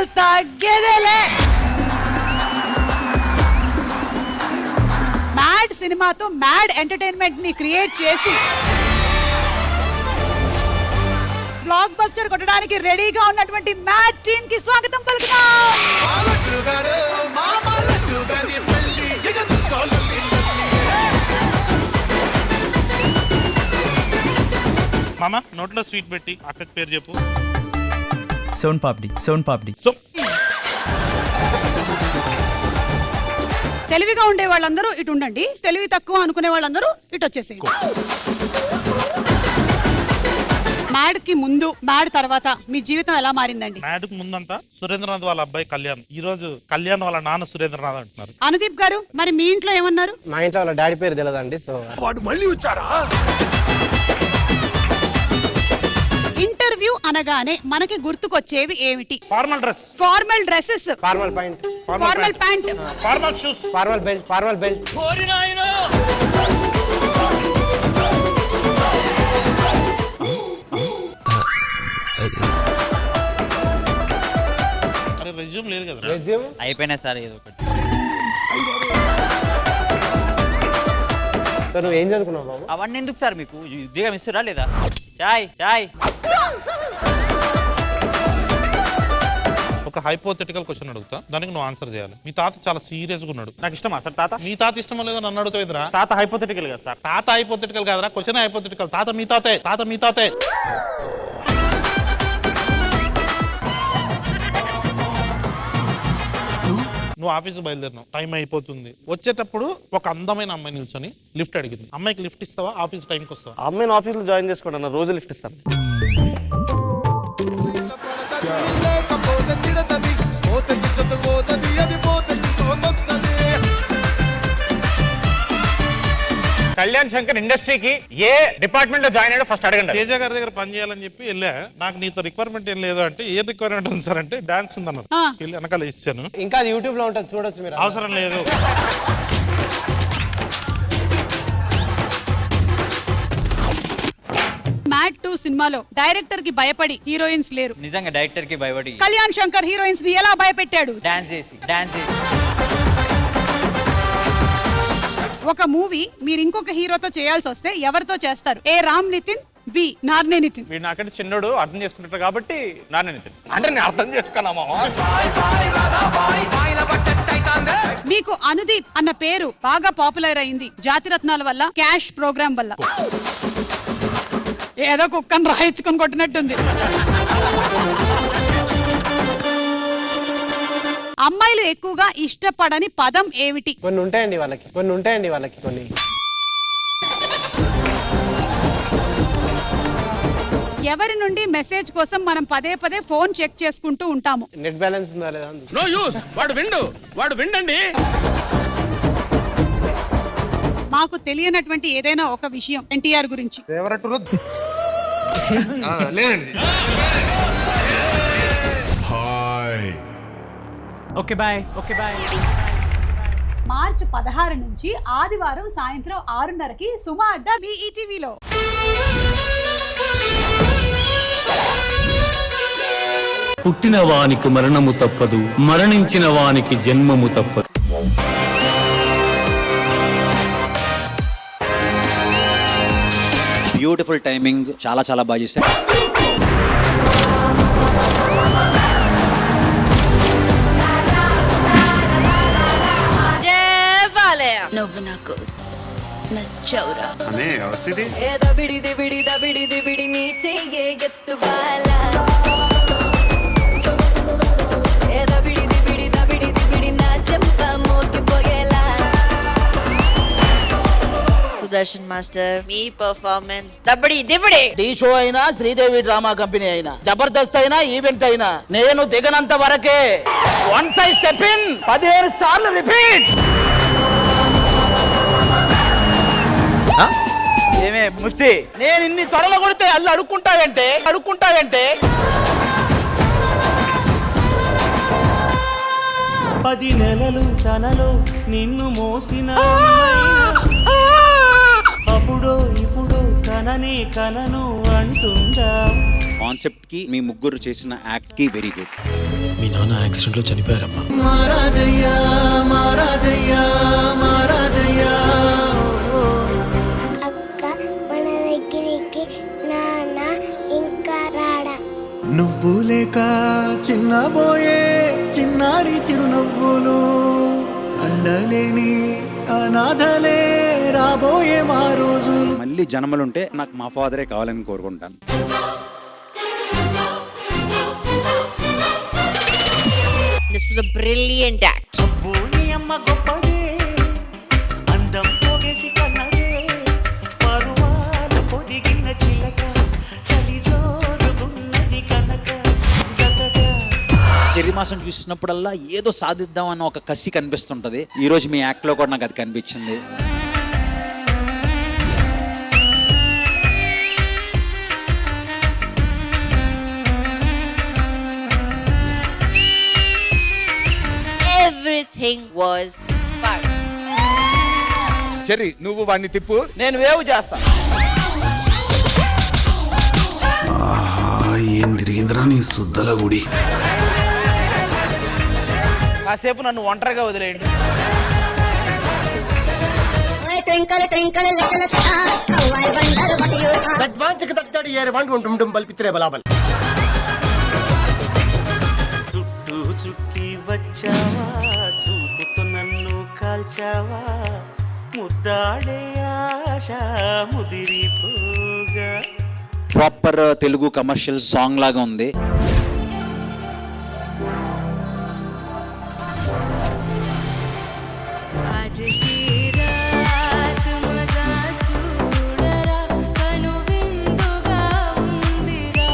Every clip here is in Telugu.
అసలు తగ్గేదేలే. మ్యాడ్ సినిమాతో మ్యాడ్ ఎంటర్టైన్మెంట్ ని క్రియేట్ చేసి బ్లాక్ బస్టర్ కొట్టడానికి రెడీగా ఉన్నటువంటి మ్యాడ్ టీమ్ కి స్వాగతం పలుకుతాం. మామ నోట్లో స్వీట్ పెట్టి అక్కకి పేరు చెప్పు. సోన్ పాపిడి. సోన్ పాపిడి. తెలివిగా ఉండే వాళ్ళందరూ ఇటు ఉండండి, తెలివి తక్కువ అనుకునే వాళ్ళందరూ ఇటు వచ్చేసేయండి. మ్యాడ్ కి ముందు మ్యాడ్ తర్వాత మీ జీవితం ఎలా మారిందండి? మ్యాడ్ కు ముందంతా సురేంద్రనాథ్ వాళ్ళ అబ్బాయి కళ్యాణ్, ఈ రోజు కళ్యాణ్ వాళ్ళ నాన్న సురేంద్రనాథ్ అంటున్నారు. అనుదీప్ గారు మరి మీ ఇంట్లో ఏమన్నారు? మా ఇంట్లో వాళ్ళ డాడీ పేరు తెలియదండి. సో వాడు మళ్ళీ వచ్చారా? ఇంటర్వ్యూ అనగానే మనకి గుర్తుకొచ్చేవి ఏమిటి? Formal dress, formal dresses, formal pant, formal pant, formal shoes, formal belt, formal belt. అరే రెజ్యూమ్ లేదు కదా? రెజ్యూమ్ అయిపోయినా సార్ ఏదో ఒకటి. సార్ నువ్వు ఏం చదువుకున్నావు బాబు? అవన్నీ ఎందుకు సార్ మీకు? ఉద్యోగం ఇస్తురా లేదా? చాయ్ చాయ్. ఒక హైపోథెటికల్ క్వశ్చన్ అడుగుతా, దానికి నువ్వు ఆన్సర్ చేయాలి. మీ తాత చాలా సీరియస్ గా ఉన్నాడు. నాకు ఇష్టమా సార్ తాత? మీ తాత ఇష్టమో లేదో నన్ను అడుగుతాయిరా. తాత హైపోథెటికల్ కదా సార్? తాత హైపోథెటికల్ కాదురా, క్వశ్చన్ హైపోథెటికల్. తాత మీ తాతే, తాత మీ తాతే. నువ్వు ఆఫీస్ బయలుదేరినావు, టైం అయిపోతుంది. వచ్చేటప్పుడు ఒక అందమైన అమ్మాయి నిల్చొని లిఫ్ట్ అడిగింది. అమ్మాయికి లిఫ్ట్ ఇస్తావా? ఆఫీస్ టైంకి వస్తావా? అమ్మాయిని ఆఫీస్లో జాయిన్ చేసుకోండి, రోజు లిఫ్ట్ ఇస్తాను. కళ్యాణ్ శంకర్ ఇండస్ట్రీకి ఏ డిపార్ట్మెంట్ లో జాయిన్ అయ్యాడో ఫస్ట్ అడగండి. తేజ గారి దగ్గర పని చేయాలని చెప్పి వెళ్ళా. నాకు నీతో రిక్వైర్మెంట్ ఏం లేదు అంటే, ఏ రిక్వైర్మెంట్ ఉంది సార్ అంటే డాన్స్ ఉందన్నారు. వెళ్ళి వెనకాల ఇచ్చాను. ఇంకా అది యూట్యూబ్ లో ఉంటుంది, చూడొచ్చు మీరు. అవసరం లేదు. మ్యాడ్ 2 సినిమాలో డైరెక్టర్ కి భయపడి హీరోయిన్స్ లేరు. నిజంగా డైరెక్టర్ కి భయపడి కళ్యాణ్ శంకర్ హీరోయిన్స్ ని ఎలా భయపెట్టాడు? డాన్స్ చేసి. ఒక మూవీ మీరు ఇంకొక హీరోతో చేయాల్సి వస్తే ఎవరితో చేస్తారు? ఏ రామ్ నితిన్, బి నార్నే నితిన్. వీడు నాకంటే చిన్నోడు, అర్థం చేసుకుంటారు కాబట్టి నాన్న నితిన్. అంటే నేను అర్థం చేసుకున్నామా? మీకు అనుదీప్ అన్న పేరు బాగా పాపులర్ అయింది జాతిరత్నాల వల్ల, క్యాష్ ప్రోగ్రామ్ వల్ల. ఏదో కుక్కను రాయించుకొని కొట్టినట్టుంది. అమ్మాయిలు ఎక్కువగా ఇష్టపడని పదం ఏమిటి? కొన్ని ఉంటాయండి వాళ్ళకి కొన్ని. ఎవరి నుండి మెసేజ్ కోసం మనం పదే పదే ఫోన్ చెక్ చేసుకుంటూ ఉంటాము? నెట్ బ్యాలెన్స్ ఉందా లేదా? No use. వాడు విండండి. మాకు తెలియనటువంటి ఏదైనా ఒక విషయం ఎన్టీఆర్ గురించి. లేదండి. Okay bye. మార్చి 16 నుంచి ఆదివారం సాయంత్రం 6:30కి సుమా అడ్డా ఈటీవీలో. పుట్టిన వానికి మరణము తప్పదు, మరణించిన వానికి జన్మము తప్పదు. బ్యూటిఫుల్ టైమింగ్, చాలా చాలా బాగా చేశారు. నువ్వు నాకు నచ్చవురా. నీ చెయ్యే ఎత్తుబాల నా చెంప మోగిపోయేలా. సుదర్శన్ మాస్టర్, మీ పర్ఫార్మెన్స్ దబడి దిబడి. టీ షో అయినా, శ్రీదేవి డ్రామా కంపెనీ అయినా, జబర్దస్త్ అయినా, ఈవెంట్ అయినా, నేను దిగనంత వరకే. వన్స్ ఐ స్టెప్ ఇన్, 15 సార్లు రిపీట్. ఏమే ముష్టి, నేను ఇన్ని త్వరలో కొడితే అల్లు అడుక్కుంటావంటే 10 నెలలు తనలో నిన్ను మోసిన అప్పుడో ఇప్పుడు కనను అంటుందా. కాన్సెప్ట్ కి మీ ముగ్గురు చేసిన యాక్ట్ కి వెరీ గుడ్. మీ నాన్న యాక్సిడెంట్ లో చనిపోయారమ్మా. మహారాజయ్యా మహారాజయ్యా మహారాజయ్యా. అక్క మన దగ్గరికి నాన్న ఇంకా రాడా? నువ్వు లేక చిన్నబోయే చిన్నారి చిరునవ్వులు, అండలేని అనాథలే రాబోయే మా రోజులు. మళ్ళీ జన్మలుంటే నాకు మా ఫాదరే కావాలని కోరుకుంటాను. This was a brilliant act. అబ్బోని అమ్మ గొప్పదే, అందం పోగేసి కన్నదే, పరువాల పొదిగిన చిలక, చలి జోరుగున్నది కనక జతగా. చెర్రీ మాసం చూసినప్పుడల్లా ఏదో సాధిద్దాం అన్న ఒక కసి కనిపిస్తుంటది. ఈ రోజు మీ యాక్ట్ లో కూడా నాకు అది కనిపించింది. Everything was fun. చెర్రీ నువ్వు వాడిని తిప్పు. నేను వేవ్ చేస్తా. ఏం తిరిగిందిరా నీ సుద్దల గుడి. కాసేపు నన్ను ఒంటరిగా వదిలేయండి. చుట్టూ చుట్టి వచ్చావా, చూపుతో నన్ను కాల్చావా, ముద్దాడే ఆశ ముదిరిపోగా. ప్రాపర్ తెలుగు కమర్షియల్ సాంగ్ లాగా ఉంది. आज की रात मजा చూడరా కను విందుగా ఉందిరా.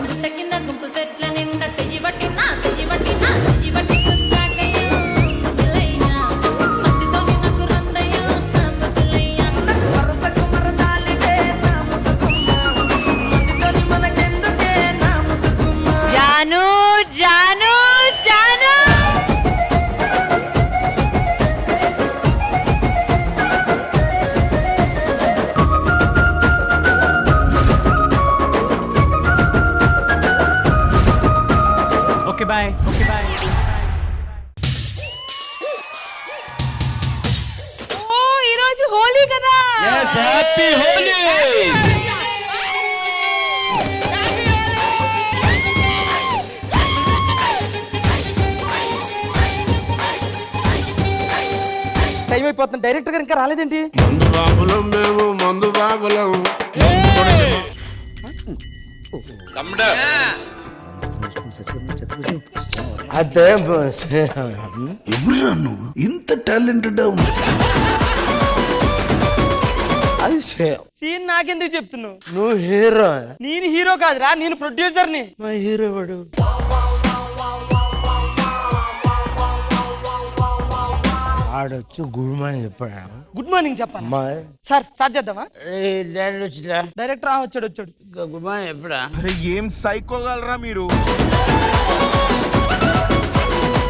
ఇంత కింద గుంపు చెట్ల నిండా చెయ్యి పట్టినా చెయ్యి పట్టినా చెయ్యి పట్టి గుంజాకయ్యో ముద్దులయ్యా. మత్తితోని నాకు రందయ్యో నా ముద్దులయ్యా. వరసకు మరదాలివే నా ముద్దుగుమ్మ, మత్తితోని మనకెందుకే నా ముద్దుగుమ్మ. Janu, Janu, Janu. Okay bye. Okay bye. ఓ ఈ రోజు హోలీ కదా. హ్యాపీ హోలీ. టైం అయిపోతుంది. డైరెక్టర్ గారు ఇంకా రాలేదేంటి? మందు బాబులం మేము, మందు బాబులం. అదే ఎవరురా నువ్వు ఇంత టాలెంటెడ్? అది సీన్ నాకెందుకు చెప్తున్నావు? నువ్వు హీరో, నేను హీరో కాదురా, నేను ప్రొడ్యూసర్ని. మా హీరో వాడు. ఆడొచ్చి గుడ్ మార్నింగ్ చెప్పాడు. గుడ్ మార్నింగ్ చెప్పాను మా సార్. స్టార్ట్ చేద్దామా? డైరెక్టర్ వచ్చాడు. గుడ్ మార్నింగ్ ఎప్పుడా? ఏం సైకోగలరా మీరు?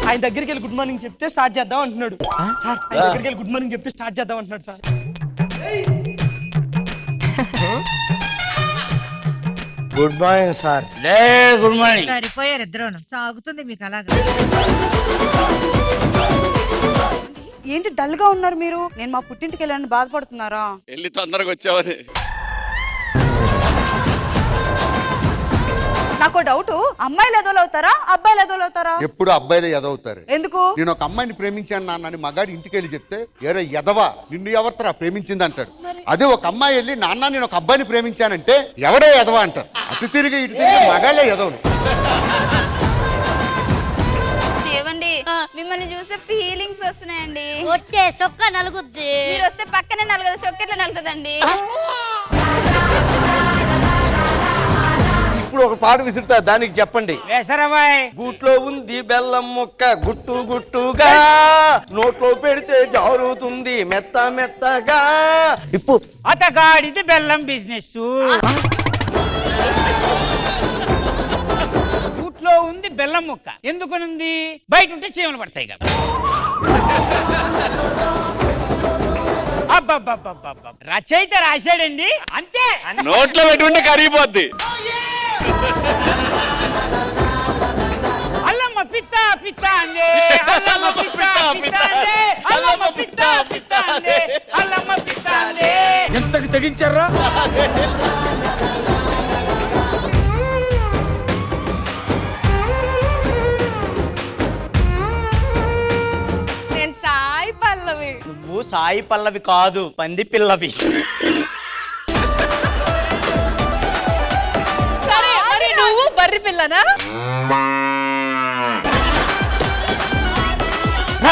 ఆయన దగ్గరికి వెళ్ళి గుడ్ మార్నింగ్ చెప్తే స్టార్ట్ చేద్దాం అంటున్నాడు సార్. ఆయన దగ్గరికి వెళ్ళి గుడ్ మార్నింగ్ చెప్తే స్టార్ట్ చేద్దాం అంటున్నాడు sir. Good morning sir. Good morning. సరిపోయారు ఇద్దరు. సాగుతుంది మీకు అలాగా. ఏంటి డల్ గా ఉన్నారు మీరు? నేను మా పుట్టింటికి వెళ్ళాలని బాధపడుతున్నారా? వెళ్ళి తొందరగా వచ్చావని. నాకు డౌట్, అమ్మాయిలు ఎదోలవుతారా అబ్బాయిలు ఎదోలవుతారా? ఎప్పుడు అబ్బాయిలే ఎదవుతారు. ఎందుకు? నేను ఒక అమ్మాయిని ప్రేమించాను నాన్నని మగాడి ఇంటికి వెళ్ళి చెప్తే ఏరే ఎదవా నిన్ను ఎవరితరా ప్రేమించింది అంటాడు. అదే ఒక అమ్మాయి వెళ్ళి నాన్న నేను ఒక అబ్బాయిని ప్రేమించానంటే ఎవడే ఎదవా అంటారు. అటు తిరిగి ఇటు తిరిగి మగాళ్ళే ఎదవలు. ఏవండి మిమ్మల్ని చూస్తే ఫీలింగ్స్ వస్తున్నాయండి. వచ్చే సొక్క నలుగుద్ది. మీరు వస్తే పక్కనే నలుగుదు సొక్కెట్లా నలుగుతుందండి. ఇప్పుడు ఒక పాట విసురుతా, దానికి చెప్పండి. గూట్లో ఉంది బెల్లం ముక్క గుట్టు గుట్టుగా, నోట్లో పెడితే జారుతుంది మెత్త మెత్తగా. ఇప్పుడు అతగాడిది బెల్లం బిజినెస్. గూట్లో ఉంది బెల్లం అల్లం ముక్క ఎందుకనుంది? బయట ఉంటే చీమలు పడతాయి కదా. అబ్బబ్బబ్బబ్బబ్బ. రచయిత రాశాడండి అంతే. నోట్లో పెట్టుకుంటే కరిగిపోద్ది. అల్లమ్మ పిత్త పిత్త అందే, అల్లమ్మ పిత్త పిత్త అందే, అల్లమ్మ పిత్త పిత్త అందే, అల్లమ్మ పిత్త అందే. ఎంతకి తెగించారా? నేను సాయి పల్లవి. నువ్వు సాయి పల్లవి కాదు, పంది పిల్లవి. సరే మరి నువ్వు బర్రి పిల్లనా?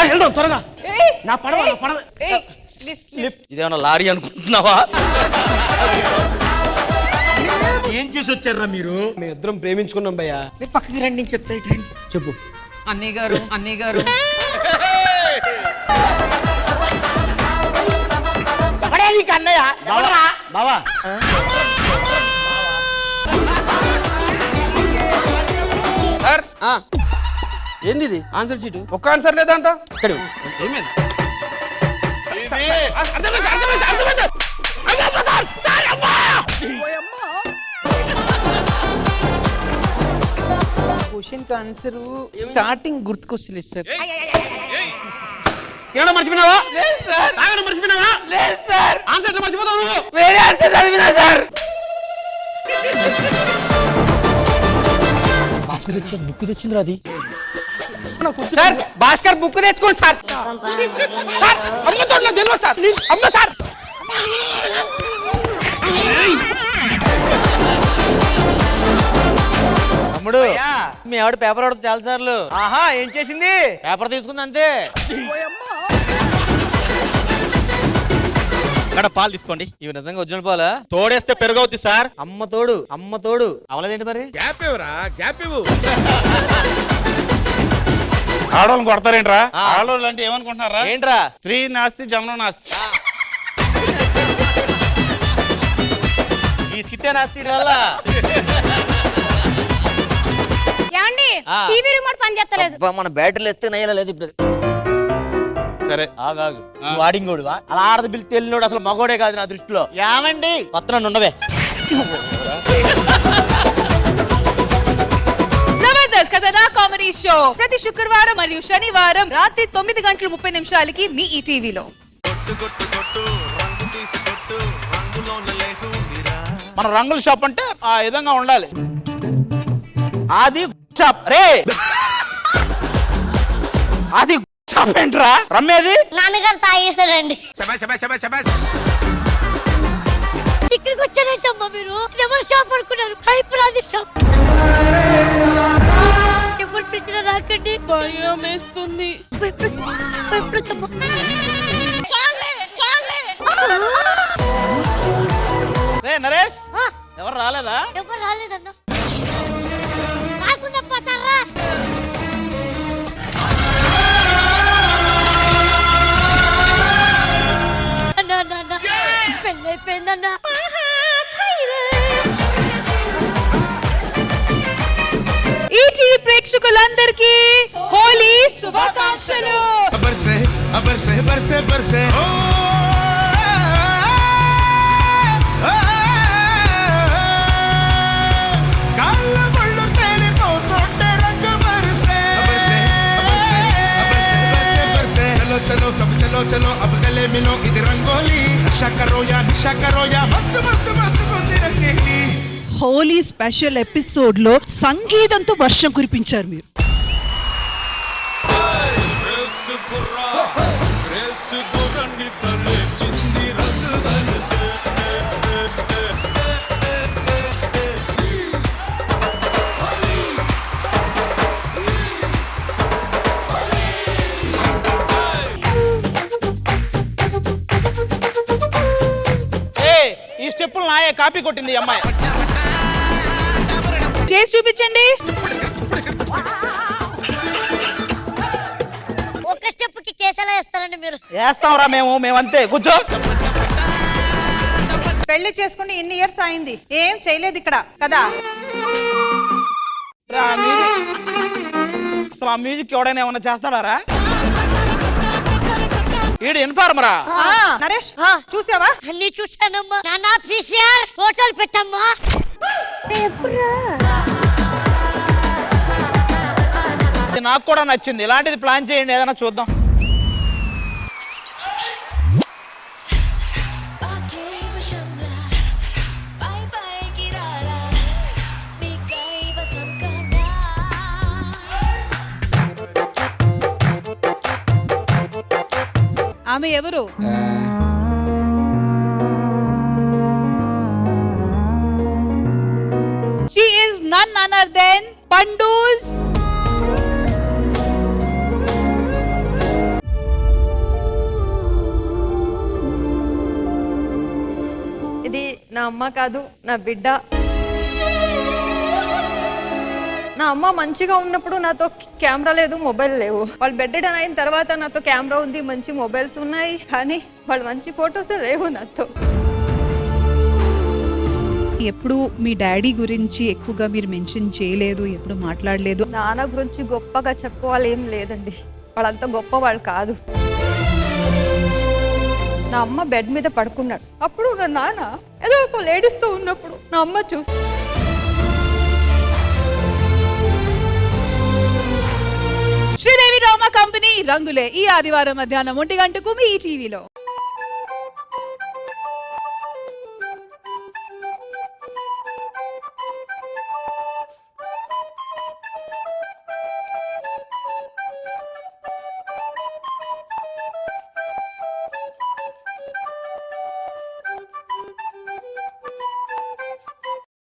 వెళ్దాం త్వరగా. నా పడవ ఇదేమన్నా లారీ అనుకుంటున్నావా? ఏం చేసి వచ్చారా మీరు? మేము ఇద్దరం ప్రేమించుకున్నాం భయ్యా. పక్కకి రండి నేను చెప్తా. చెప్పు. అన్నయ్య గారు అన్నయ్య గారు నీకు అన్నయ్య బావా. సార్ ఏంది ఇది? ఆన్సర్ షీట్ ఒక్క ఆన్సర్ లేదా అంత ఇక్కడ ఏమేది? క్వశ్చన్ కి ఆన్సర్ స్టార్టింగ్ గుర్తుకొస్తలేదు సార్. తినడం మర్చిపోయినావా? తాగడం మర్చిపోయినావా? లేదు సార్. ఆన్సర్ మర్చిపోతావు నువ్వు. వేరే ఆన్సర్ చదివినా సార్. భాస్కర్ తెచ్చి బుక్ తెచ్చింది అది. సార్ భాస్కర్ బుక్ తెచ్చుకోండి సార్. అమ్మతోడు తెలియదు సార్. అమ్మ సార్. తమ్ముడు మీ ఆవిడ పేపర్ ఆడుతుంది చాలా సార్లు. ఆహా ఏం చేసింది? పేపర్ తీసుకుంది అంతే. ఇక్కడ పాలు తీసుకోండి. ఇవి నిజంగా ఒరిజినల్ పాలా? తోడేస్తే పెరుగవుద్ది సార్. అమ్మ తోడు అవలేదేంటి మరి? గ్యాప్ ఇవ్వరా, గ్యాప్ ఇవ్వు. ఆడవాళ్ళని కొడతారేంట్రా? ఆడవాళ్ళు అంటే ఏమనుకుంటున్నారా? ఏంట్రా? స్త్రీ నాస్తి జమనం నాస్తి. ఈ స్కిట్టే నాస్తి వల్ల ఏమండి టీవీ రిమోట్ పని చేస్తలేదు. మన బ్యాటరీలు ఎత్తే నయ్యలేదు ఇప్పుడు. సరే ఆగాగు. నువ్వు ఆడింగోడువా? అలా ఆడది పిలిచి తెలియనోడు అసలు మగోడే కాదు నా దృష్టిలో. ఏమండి పత్రం ఉండవే. జబర్దస్త్ కథనా కామెడీ షో ప్రతి శుక్రవారం మరియు శనివారం రాత్రి 9:30 మీ ఈ టీవీలో. మన రంగుల షాప్ అంటే ఆ విధంగా ఉండాలి. అది షాప్ రే. అది షాప్ ఏంట్రా? రమ్మేది నాన్నగారు తాగేశారండి. ఇక్కడికి వచ్చారంటమ్మా మీరు. ఎవరు షాప్ అనుకున్నారు? హైపరాది షాప్. ఎవరు పిచ్చిన రాకండి, భయం వేస్తుంది. నరేష్ ఎవరు రాలేదా? ఎవరు రాలేదన్నా. రాకుండా పోతారా? పెళ్ళైపోయిందన్నా. ఈటీవీ ప్రేక్షకులందరికీ హోలీ శుభాకాంక్షలు. चलो सब चलो चलो अब गले मिलो इधर रंगोली नशा करो या मस्त मस्त मस्त होती रंगेली. హోలీ స్పెషల్ ఎపిసోడ్ లో సంగీతంతో వర్షం కురిపించారు మీరు. ఈ స్టెప్పులు నాయే కాపీ కొట్టింది ఈ అమ్మాయి. చేసి చూపించండి. ఒక స్టెప్ కి కేసలా వేస్తారండి మీరు. వేస్తాంరా మేమంతే. కూర్చో. పెళ్లి చేసుకుని ఇన్ని ఇయర్స్ అయింది, ఏం చేయలేదు ఇక్కడ కదా. అసలు ఆ మ్యూజిక్ ఎవడైనా ఏమన్నా చేస్తాడారా? ఈడు ఇన్ఫార్మరా? నరేష్ చూసావా? అన్ని చూశానమ్మా. నాన్న పిసిఆర్ ఫోటోలు పెట్టమ్మా. ఇది నాకు కూడా నచ్చింది. ఇలాంటిది ప్లాన్ చేయండి, ఏదైనా చూద్దాం. ఆమె ఎవరు? She is none other than Pandus. ఇది నా అమ్మ కాదు, నా బిడ్డ. నా అమ్మ మంచిగా ఉన్నప్పుడు నాతో కెమెరా లేదు, మొబైల్ లేవు. వాళ్ళు బెడ్ అయిన తర్వాత నాతో కెమెరా ఉంది, మంచి మొబైల్స్ ఉన్నాయి, కానీ వాళ్ళు మంచి ఫొటోస్ లేవు నాతో. ఎప్పుడు మీ డాడీ గురించి ఎక్కువగా మీరు మెన్షన్ చేయలేదు, ఎప్పుడు మాట్లాడలేదు. నాన్న గురించి గొప్పగా చెప్పుకోవాలి ఏం లేదండి, వాళ్ళంతా గొప్ప వాళ్ళు కాదు. నా అమ్మ బెడ్ మీద పడుకున్నాడు, అప్పుడు నా నాన్న ఏదో ఒక లేడీస్తో ఉన్నప్పుడు నా అమ్మ చూసి శ్రీదేవి డ్రామా కంపెనీ రంగులే ఈ ఆదివారం మధ్యాహ్నం 1 గంటకు మీ టీవీలో.